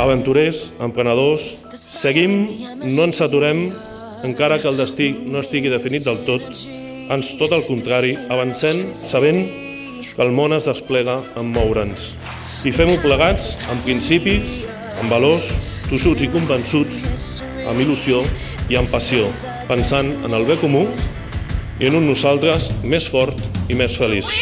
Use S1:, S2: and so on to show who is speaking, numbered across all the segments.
S1: aventurers, emprenedors, seguim, no ens aturem, encara que el destí no estigui definit del tot, ans tot el contrari, avancem sabent que el món es desplega en moure'ns. I fem-ho plegats amb principis, amb valors, tossuts i convençuts, amb il·lusió i amb passió, pensant en el bé comú i en un nosaltres més fort i més feliç.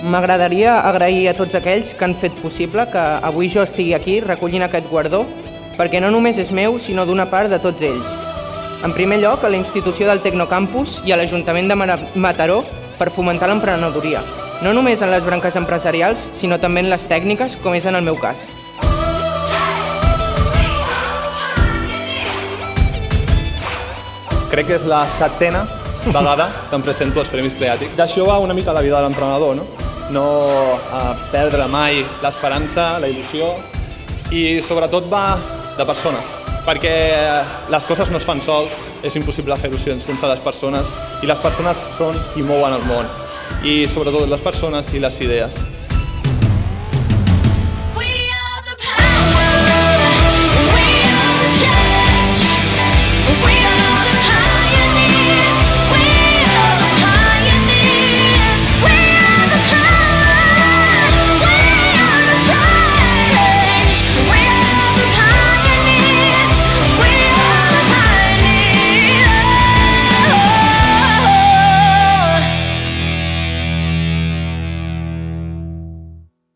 S2: M'agradaria agrair a tots aquells que han fet possible que avui jo estigui aquí recollint aquest guardó, perquè no només és meu, sinó d'una part de tots ells. En primer lloc, a la institució del Tecnocampus i a l'Ajuntament de Mataró per fomentar l'emprenedoria, no només en les branques empresarials, sinó també en les tècniques, com és en el meu cas.
S3: Crec que és la 7ª vegada que em presento als Premis Creàtic. D'això va una mica la vida de l'emprenedor, no? No perdre mai l'esperança, la il·lusió i sobretot va de persones, perquè les coses no es fan sols, és impossible fer-ho sense les persones i les persones són qui mouen el món i sobretot les persones i les idees.